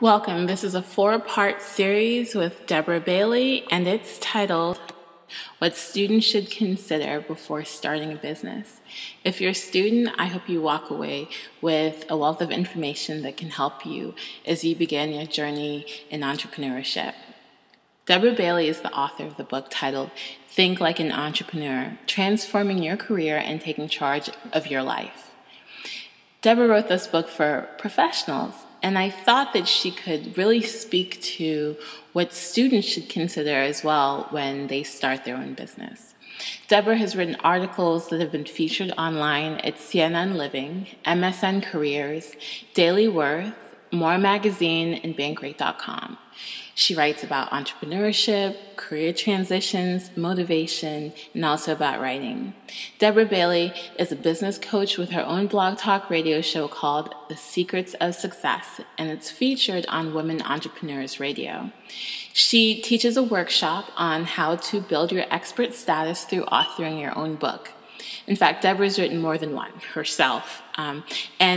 Welcome. This is a 4-part series with Deborah Bailey, and it's titled, What Students Should Consider Before Starting a Business. If you're a student, I hope you walk away with a wealth of information that can help you as you begin your journey in entrepreneurship. Deborah Bailey is the author of the book titled, Think Like an Entrepreneur, Transforming Your Career and Taking Charge of Your Life. Deborah wrote this book for professionals, and I thought that she could really speak to what students should consider as well when they start their own business. Deborah has written articles that have been featured online at CNN Living, MSN Careers, Daily Worth, More Magazine, and Bankrate.com. She writes about entrepreneurship, career transitions, motivation, and also about writing. Deborah Bailey is a business coach with her own blog talk radio show called The Secrets of Success, and it's featured on Women Entrepreneurs Radio. She teaches a workshop on how to build your expert status through authoring your own book. In fact, Deborah's written more than one herself, and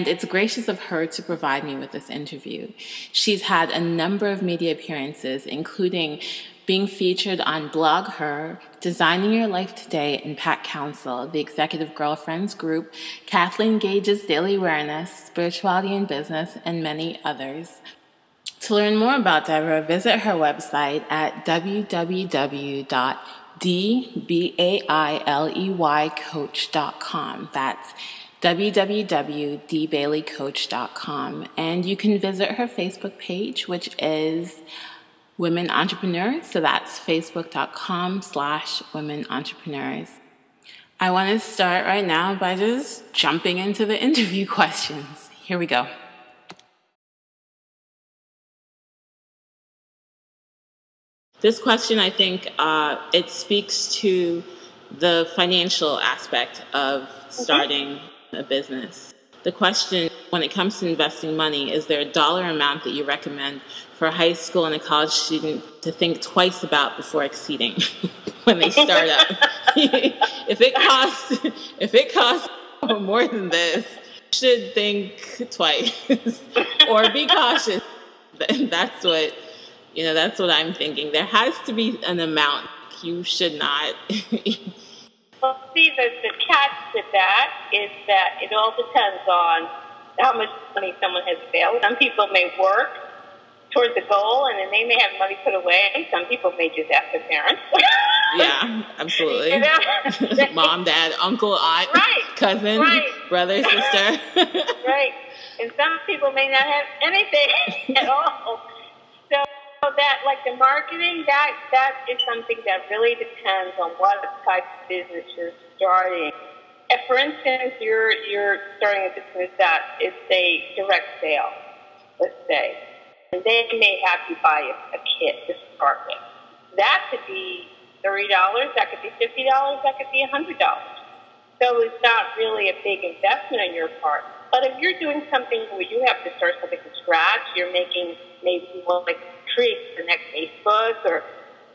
it's gracious of her to provide me with this interview. She's had a number of media appearances, including being featured on Blog Her, Designing Your Life Today, and Pat Council, the Executive Girlfriends Group, Kathleen Gage's Daily Awareness, Spirituality in Business, and many others. To learn more about Deborah, visit her website at www.dbaileycoach.com. That's www.dbaileycoach.com. And you can visit her Facebook page, which is Women Entrepreneurs. So that's facebook.com/Women Entrepreneurs. I want to start right now by just jumping into the interview questions. Here we go. This question, I think, it speaks to the financial aspect of starting a business. The question, when it comes to investing money, is there a dollar amount that you recommend for a high school and a college student to think twice about before exceeding when they start up? If it costs more than this, you should think twice or be cautious. That's what I'm thinking. There has to be an amount. You should not. Well, see, the catch to that is that it all depends on how much money someone has available. Some people may work towards a goal, and then they may have money put away. Some people may just ask their parents. Yeah, absolutely. Mom, dad, uncle, aunt, cousin, brother, sister. Right. And some people may not have anything at all. So that, like the marketing, that is something that really depends on what type of business you're starting. If, for instance, you're starting a business that is a direct sale, let's say, and they may have you buy a kit to start with. That could be $30, that could be $50, that could be $100. So it's not really a big investment on your part. But if you're doing something where you have to start something from scratch, you're making, maybe you want to create the next Facebook or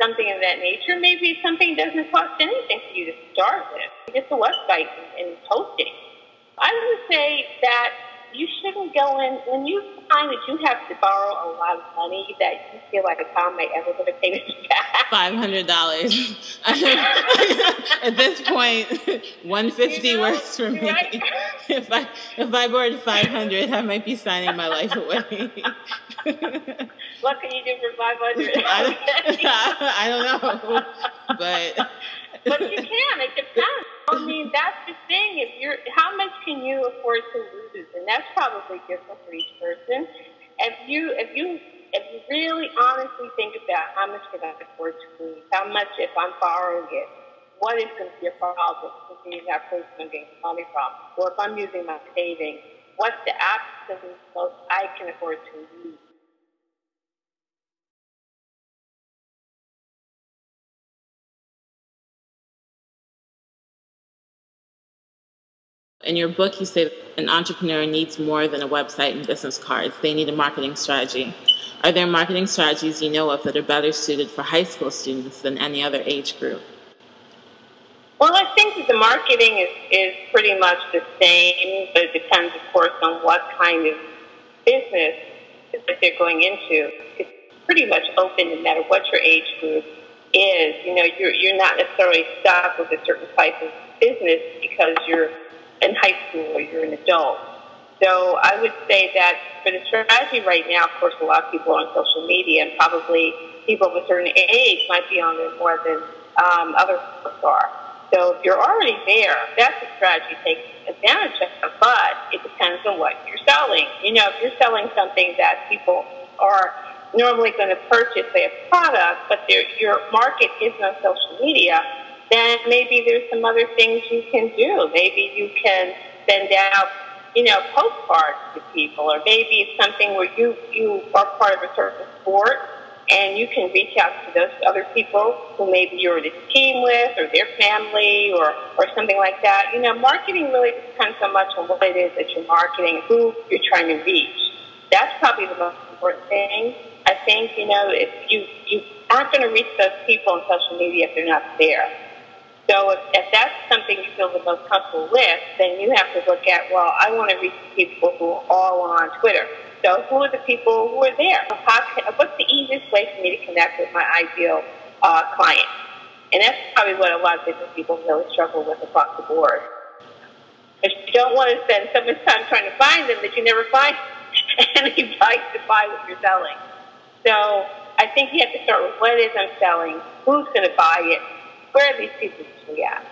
something of that nature, maybe something doesn't cost anything for you to start with. Just a website and posting. I would say that you shouldn't go in, when you find that you have to borrow a lot of money that you feel like, how am I ever going to pay this back? $500. At this point, $150 works for me. Right? If I borrowed $500, I might be signing my life away. What can you do for $500? I don't know, but you can. It depends. I mean, that's the thing. How much can you afford to lose? And that's probably different for each person. If you really honestly think about how much can I afford to lose, how much if I'm borrowing it, what is going to be a problem to be that person I'm getting money from? Or if I'm using my savings, what's the absolute most I can afford to lose? In your book, you say an entrepreneur needs more than a website and business cards. They need a marketing strategy. Are there marketing strategies you know of that are better suited for high school students than any other age group? Well, I think that the marketing is pretty much the same, but it depends, of course, on what kind of business that they're going into, it's pretty much open no matter what your age group is. You know, you're not necessarily stuck with a certain type of business because you're in high school or you're an adult. So I would say that for the strategy right now, of course, a lot of people are on social media, and probably people of a certain age might be on there more than other folks are. So if you're already there, that's a strategy to take advantage of, but it depends on what you're selling. You know, if you're selling something that people are normally going to purchase, say, a product, but your market isn't on social media, then maybe there's some other things you can do. Maybe you can send out, you know, postcards to people, or maybe it's something where you are part of a certain sport and you can reach out to those other people who maybe you're in a team with, or their family, or something like that. You know, marketing really depends so much on what it is that you're marketing, who you're trying to reach. That's probably the most important thing. I think, you know, if you aren't going to reach those people on social media if they're not there. So if that's something you feel the most comfortable with, then you have to look at, well, I want to reach people who are all on Twitter. So who are the people who are there? What's the easiest way for me to connect with my ideal client? And that's probably what a lot of business people really struggle with across the board. Because you don't want to spend so much time trying to find them that you never find anybody to buy what you're selling. So I think you have to start with what it is I'm selling, who's going to buy it, where are these people usually at?